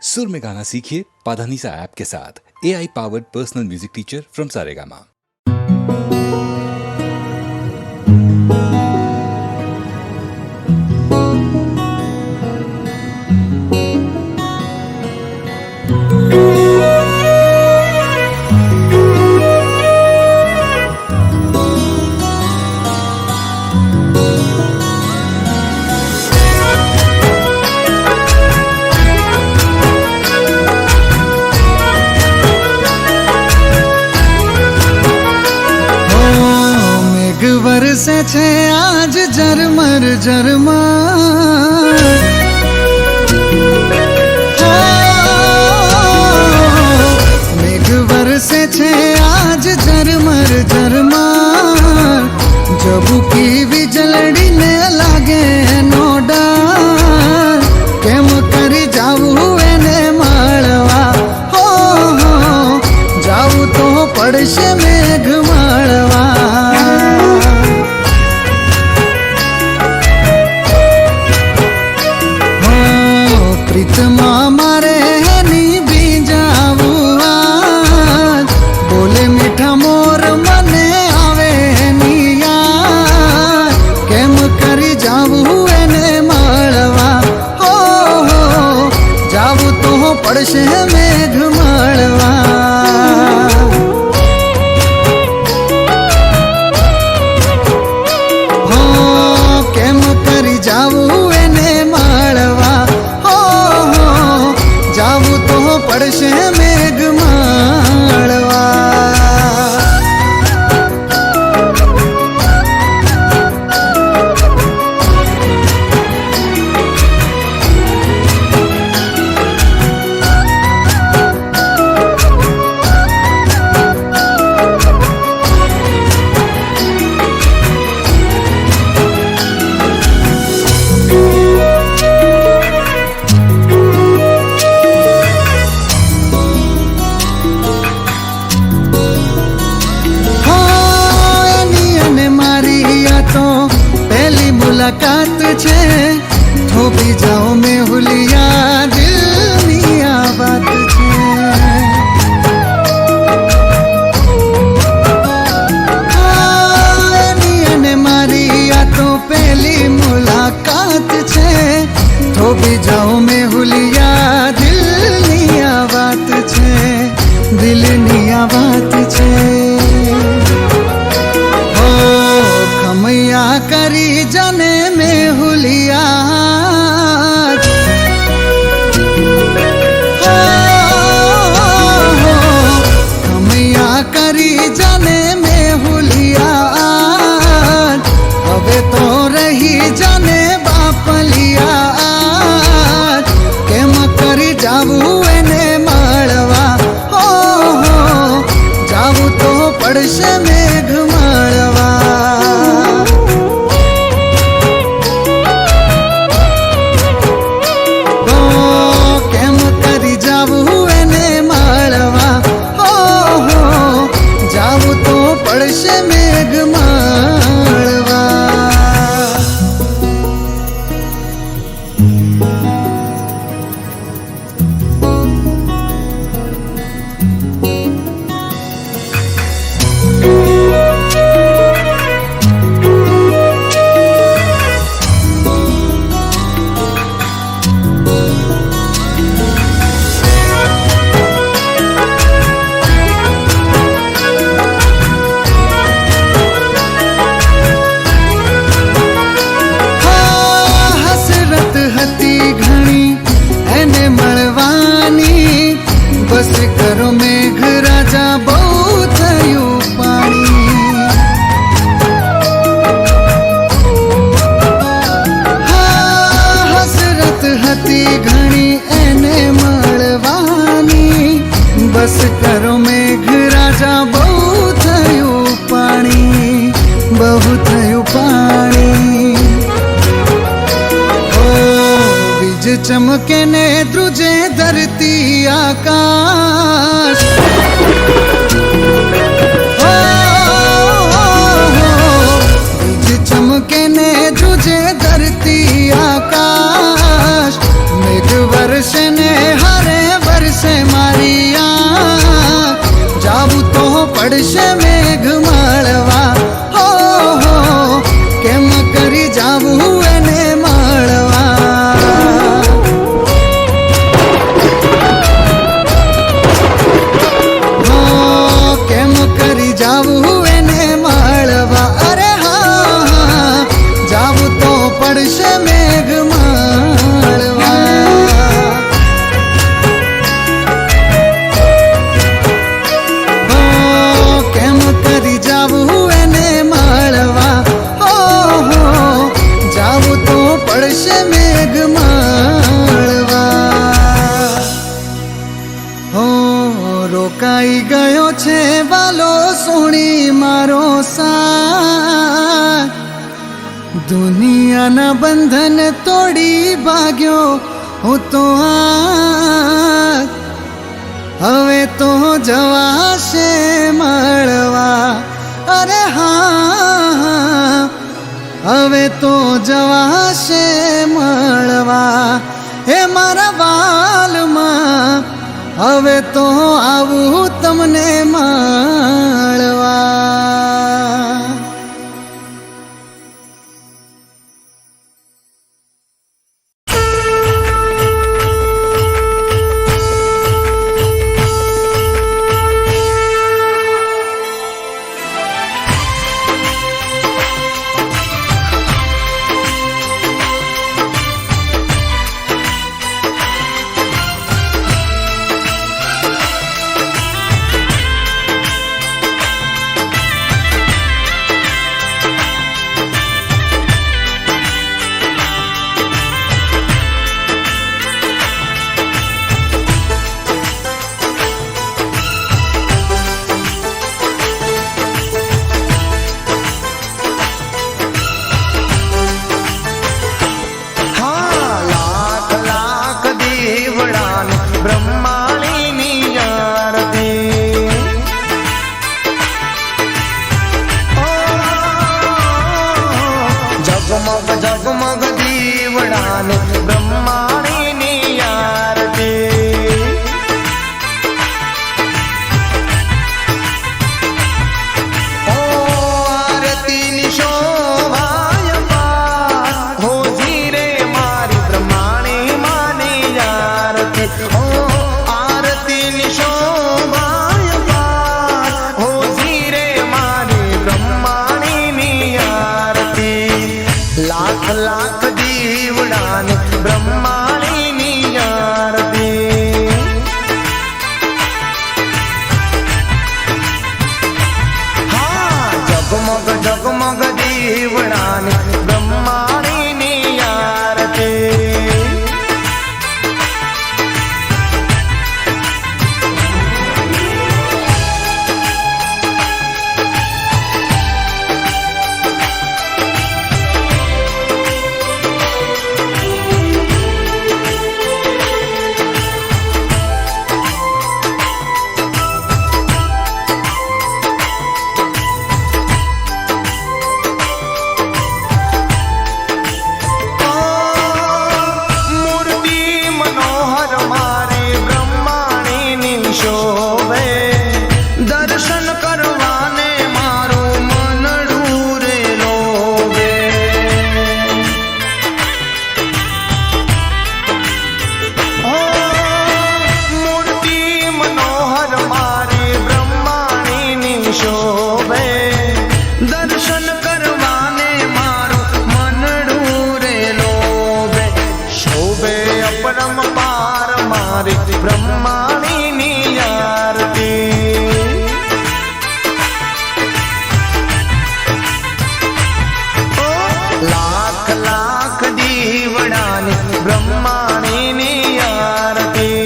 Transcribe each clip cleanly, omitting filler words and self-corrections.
सुर में गाना सीखिए पाधानीसा ऐप के साथ। AI powered personal music teacher from Saregama. बरसे छे आज झरमर झरमर, मेघ बरसे छे आज झरमर झरमर, जबुकी वीजळी ने लागे नो डर, केम करी जावू एने माळवा, हो जावू तो पड़शे मेघ माळवा। प्रीतमा मारे नी बीजावू आज, बोले मीठा मोर मने आवे नी यार, केम करी जावू एने माळवा, हो जावू तो पड़शे मेघ माळवा। हो केम करी जावू एने माळवा, जावू तो पड़शे मेघ माळवा। मुलाकात छे थोपी जाओ में हुलिया दिल नी आ बात छे, ने मारी आ तो पहली मुलाकात छे, थोपी जाओ में हुलिया दिल नी आ बात छे, दिल नी आ बात छे। खमैया करी जाने में हुलिया, खमैया करी जाने में हुलिया, अबे तो रही जाने बापलिया, केम करी जावू एने माळवा, हो जावू तो पड़शे मेघ माळवा। पड़शे मेघ माळवा। बस करो मेघ राजा बहु थयु पानी, हसरत हती घणी एने मळवानी, बस करो मेघ राजा बहु थयु पानी, बहु थयु पानी। बीज चमके ने द्रुजे धरती आकाश, बीज चमके ने द्रुजे धरती आकाश, मेघ वर्षे ने हरे પડશે મેઘ માળવા. હો કેમ કરી જાવું એને માળવા. કેમ કરી જાવું એને માળવા. અરે હા જાવું તો પડશે મેઘ માળવા. કેમ કરી જાવું એને માળવા. જાવું તો પડશે મેઘ માળવા. હો રોકાઈ ગયો છે વાલો સોણી મારો સાથ. દુનિયાના બંધન તોડી ભાગ્યો હું તો આ. હવે તો જવાશે મળવા. અરે હા હવે તો જવાશે મળવા. હે મારા વાલમાં હવે તો આવું તમને મળવા. જગમગ દીવડાને બ્રહ્માણીની આરતી. ઓ આરતીની શોભાય પાર હો ધીરે મારી બ્રહ્માણી માની આરતી. ઓ આરતીની શોભાય પાર હો ધીરે મારી બ્રહ્માણીની આરતી. લાખ લાખ દીવડાને બ્રહ્માણીની આરતી. હા જગમગ જગમગ દીવડાને બ્રહ્માણીની આરતી. બ્રહ્માણીની આરતી. લાખ લાખ દીવડાને બ્રહ્માણીની આરતી.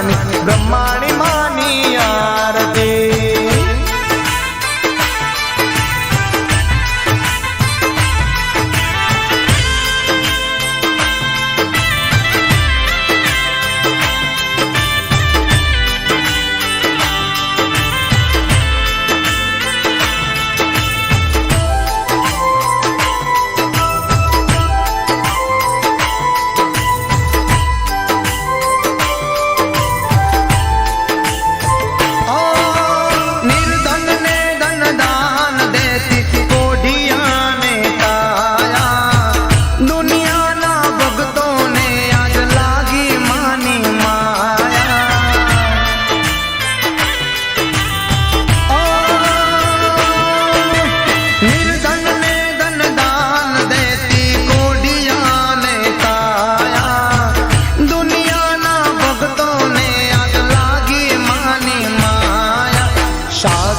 દીવડાની બ્રહ્માણી માની આરતી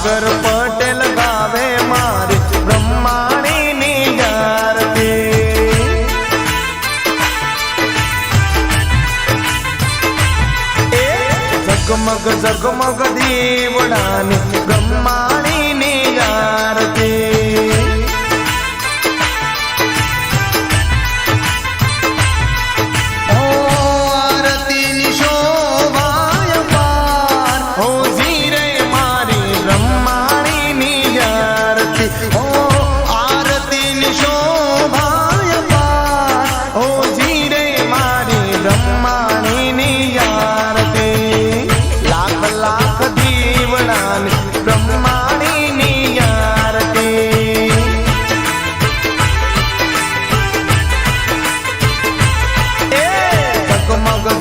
સાગર પટેલ ગાવે મારી બ્રહ્માણીની આરતી જગમગ જગમગ દીવડાની બ્રહ્માણીની આરતી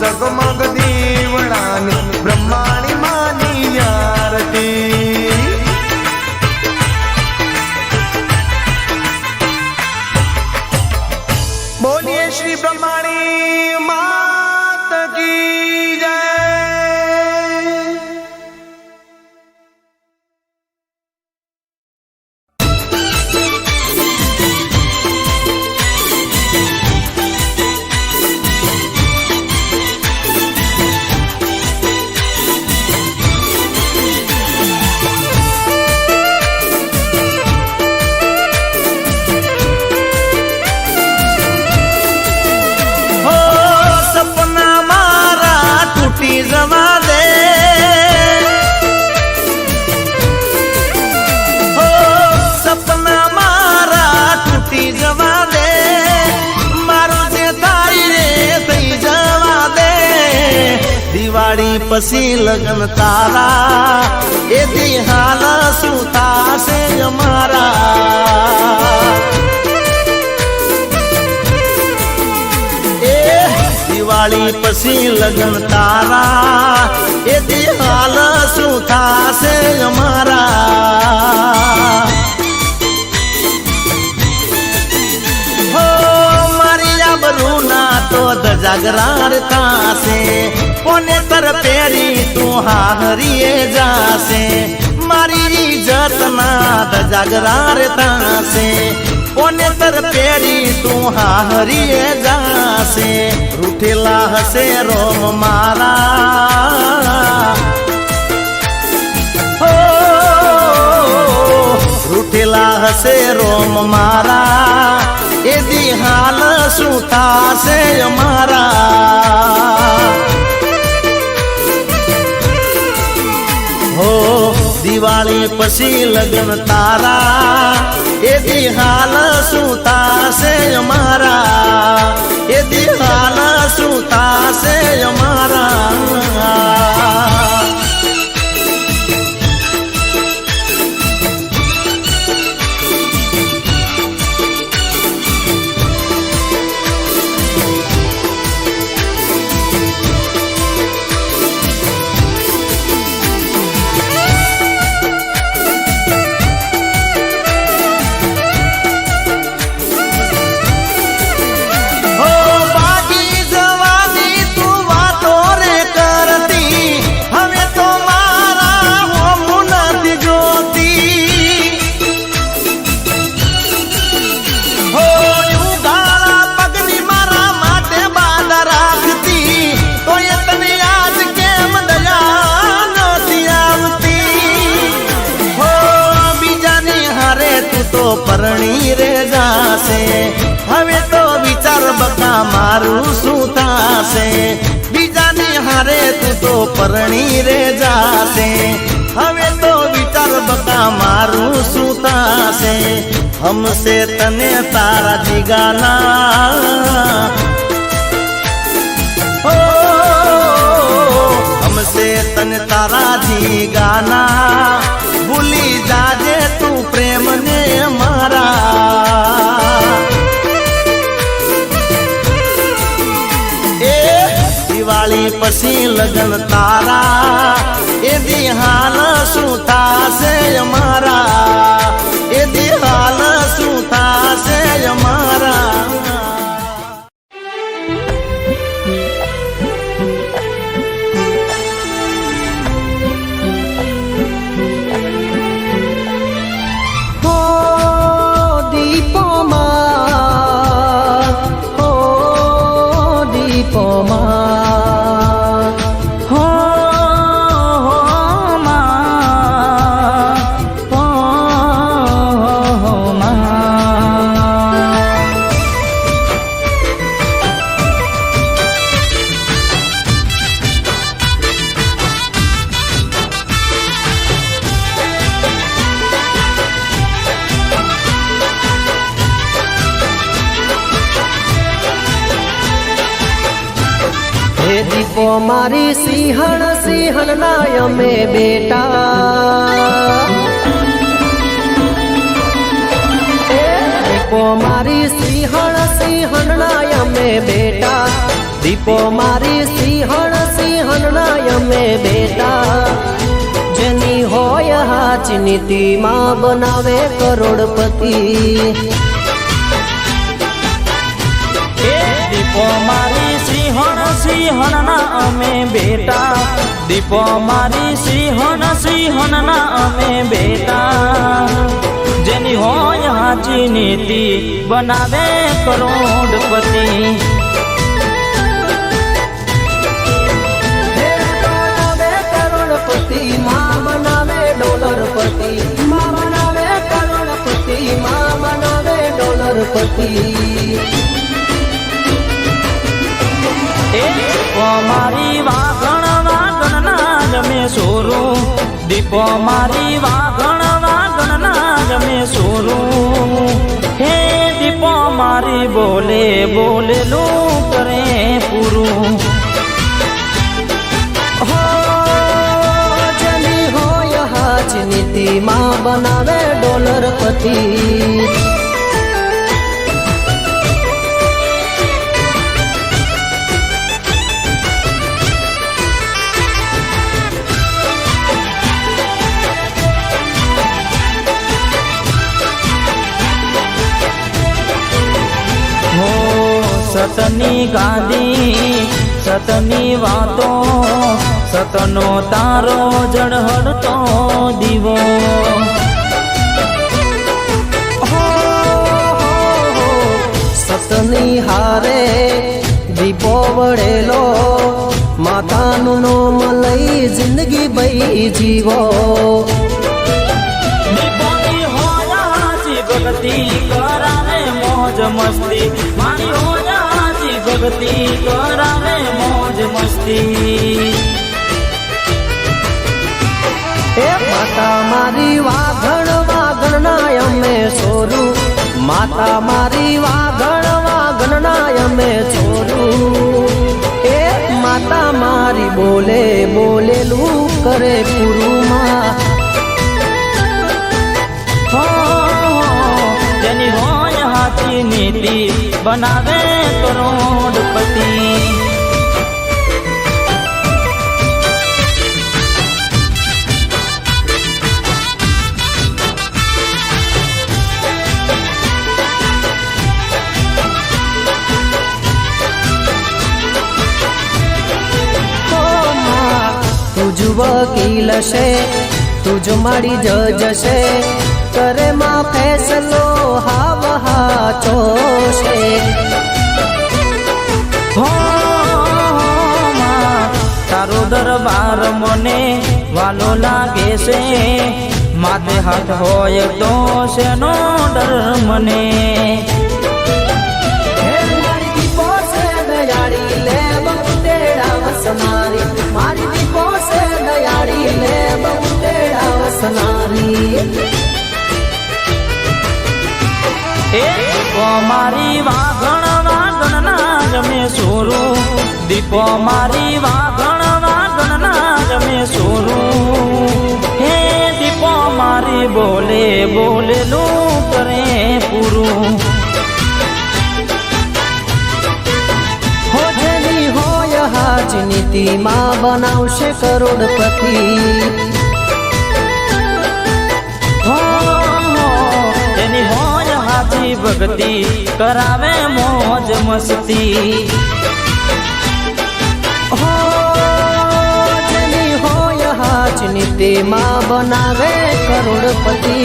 જગમગ દીવડાની બ્રહ્માણી માની આરતી બોલીએ શ્રી બ્રહ્માણી માત કી જય દિવાળી પછી લગન તારા એ દિહાલ શું થાશે અમારા એ દિવાળી પછી લગન તારા એ દિહાલ શું થાશે અમારા તો જાગરાર થાશે કોને તર પેરી તું હારીએ જાશે મારી ઇજ્જત ના જાગરાર થાશે કોને તર પેરી તું હારીએ જાશે રૂઠેલા હશે રોમ મારા હો રૂઠેલા હશે રોમ મારા એ દિહાલ શું થાશે અમારા હો દિવાળી પછી લગન તારા એ દિહાલ શું થાશે અમારા એ દિહાલ શું થાશે અમારા તો પરણી રે જાશે હવે તો વિચાર બકા મારું શું થાશે બીજાની હારે તું તો પરણી રે જાશે હવે તો વિચાર બકા મારું શું થાશે हमसे तने तारा जिगाना हो हमसे तने तारा जिगाना भूली जाजे तू प्रेम ने मारा ए दिवाળી પછી લગન તારા એ દિહાલ શું થાશે અમારા એ દિહાલ શું થાશે અમારા હો દીપોમાં હો દીપોમાં હો દીપો મારી સિંહણ સિંહણ ના અમે બેટા દીપો મારી સિંહણ સિંહણ ના અમે બેટા દીપો મારી સિંહણ સિંહણ ના અમે બેટા જેની હોય હાચ નીતિમાં બનાવે કરોડપતિ દીપો મારી સિંહણ સિંહણ ના અમે બેટા દીપો મારી સિંહણ સિંહણ ના અમે બેટા જેની હોય હાચી નીતિ બનાવે કરોડપતિ કરોડપતિ માં બનાવે ડોલરપતિ માં બનાવે કરોડપતિ માં બનાવે ડોલરપતિ દીપો મારી વાઘણ વાઘણ ના જમે સોરું દીપો મારી વાઘણ વાઘણ ના જમે સોરું હે દીપો મારી બોલે બોલેલું કરે પૂરું હો જની હોય હાચ નીતિ માં બનાવે ડોલરપતિ સતની ગાદી સતની વાતો સતનો તારો જળહળતો દીવો સતની હારે દીપો વળેલો માતાનું નોમ લઈ જિંદગી બઈ જીવો દીપોની હોય હાચી ભક્તિ કરાવે મોજ મસ્તી મારી હોય હાચી ભક્તિ કરાવે મોજ મસ્તી એ માતા મારી વાઘણ વાઘણ ના અમે સોરું માતા મારી વાઘણ વાઘણ ના અમે ચોરું એ માતા મારી બોલે બોલેલું કરે પૂરું જેની હોય હાચી નીતિ બનાવે કરોડપતિ તુજ વકીલ છે તુજ મારી જજ છે કરે માં ફેસલો હાવ હાચો છે તારો દરબાર મને વાલો લાગે છે માથે હાથ હોય તો શેનો ડર મને મારી દીપો છે દયાળી લે બહુ તેડા વસનારી મારી દીપો છે દયાળી લે બહુ તેડા વસનારી એ દીપો મારી વાઘણ વાઘણ ના જમે સોરું દીપો મારી વાઘણ વાઘણ ના જમે સોરું હે દીપો મારી બોલે બોલેલું કરે પૂરું હો જેની હોય રાજનીતિમાં બનાવશે કરોડપતિ તેની હોય હાથી ભક્તિ કરાવે મોજ મસ્તી હો જેની હોય રાજનીતિમાં બનાવે કરોડપતિ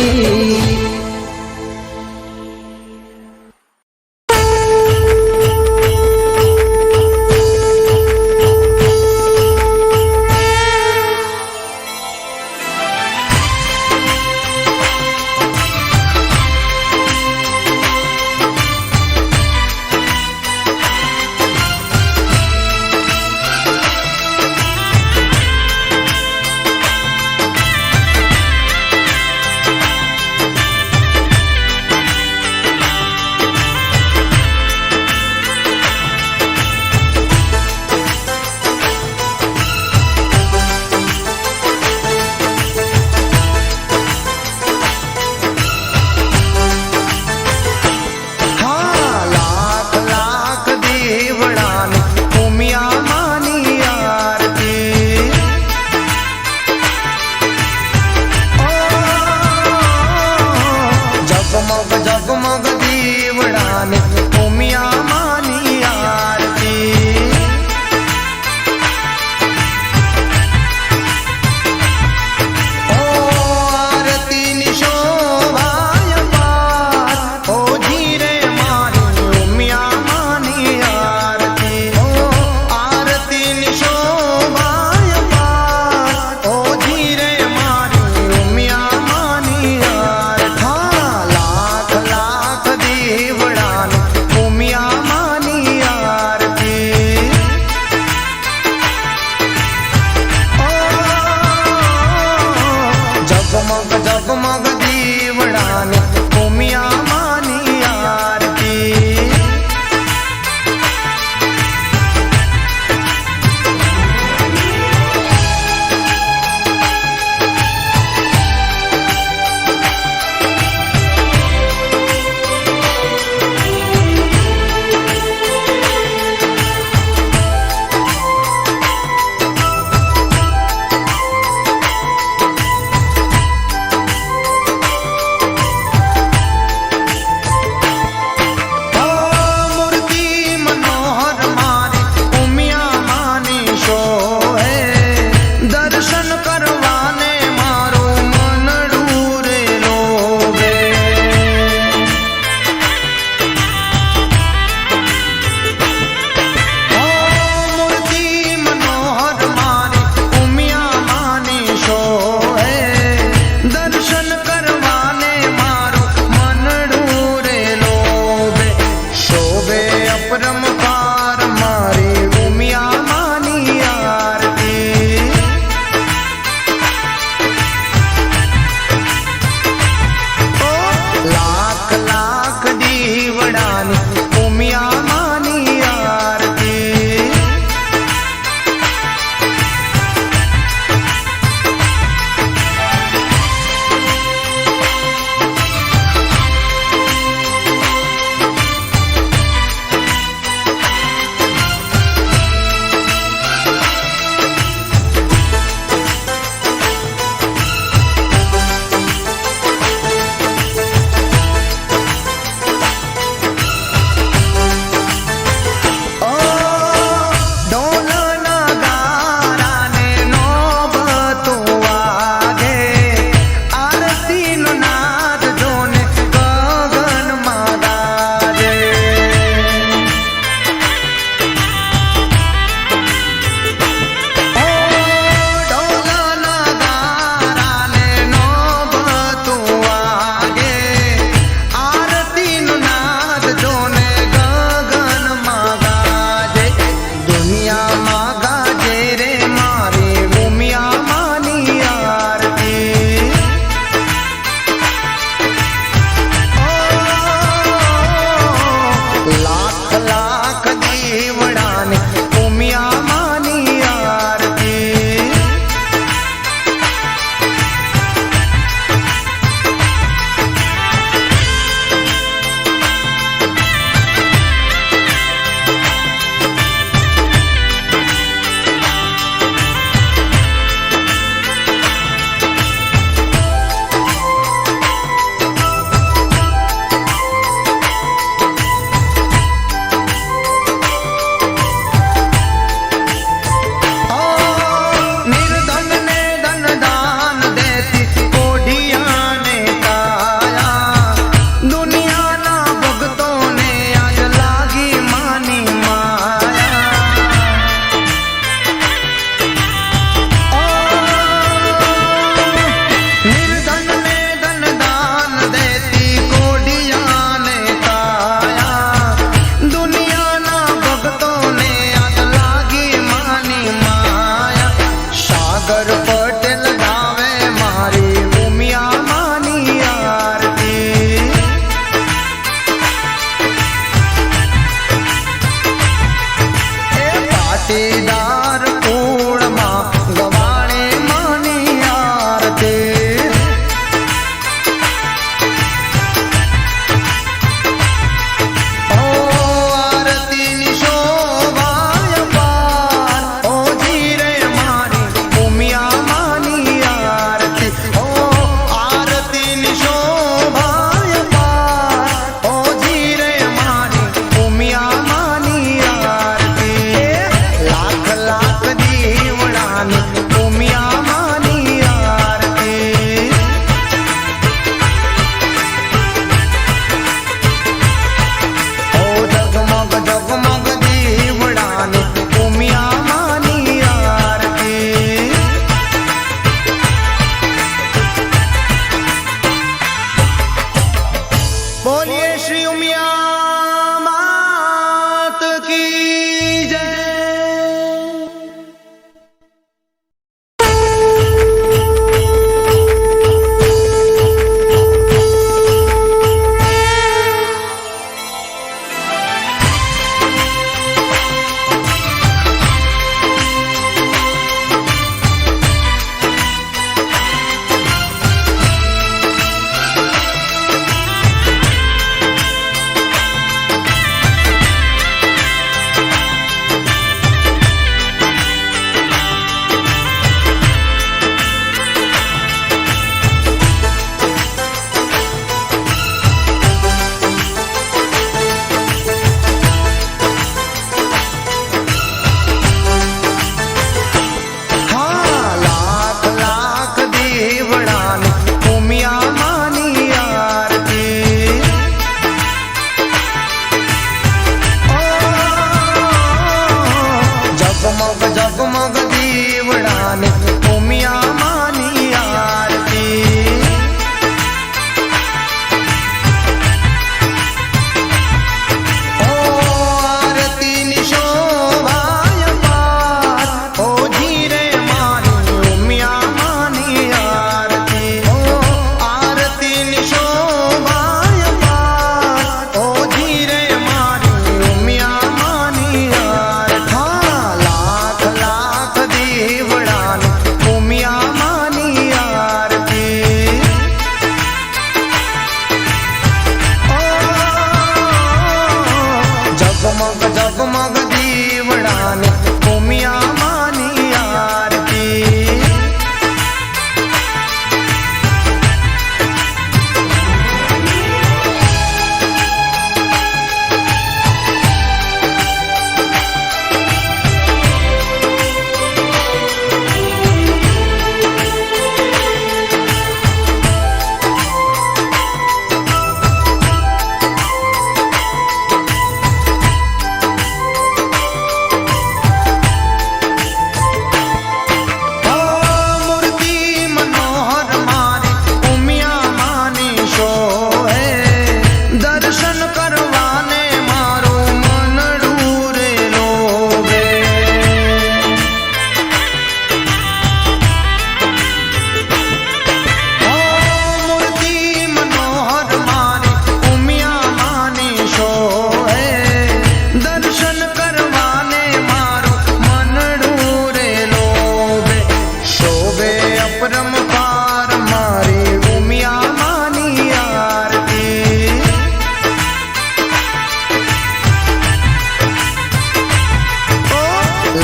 सागर पटेल गावे मारी उमिया मानी आरती ए पाटीदार कूड़ मां गवाणे मानी आरती ओ आरती नि शोभाय पार ओ जीरे मारी उमिया मानी आरती ओ आरती नि शोभाय पार ओ जीरे मारी उमिया मानी आरती लाख लाख दीवड़ानी उमिया मानी आरती ओ जगमग जगमग दीवड़ानी उमिया मानी आरती बोलिए श्री उमिया मात की जय। हाँ लाख लाख दीवड़ानी उमिया मानी आरती ओ जगमग जगमग दीवड़ानी उमिया मानी आरती ओ आरती नि शोभाय पार ओ जीरे मारी उमिया मानी आरती ओ आरती नि शोभाय पार ओ जीरे मारी उमिया मानी आरती हाँ लाख लाख दीवड़ानी उमिया मानी आरती ओ जगमग जगमग दीवड़ानी उमिया मानी आरती ओ मूर्ति मनोहर मारी उमिया मानी शोहे दर्शन करवाने मारो मनडू रे लोगे ओ मूर्ति मनोहर मारी उमिया मानी शोहे दर्शन करवाने मारो मनडू रे लोगे शोभे अपरम पार मारी उमिया मानी आरती ओ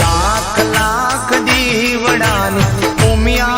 लाख लाख दीवड़ानी उमिया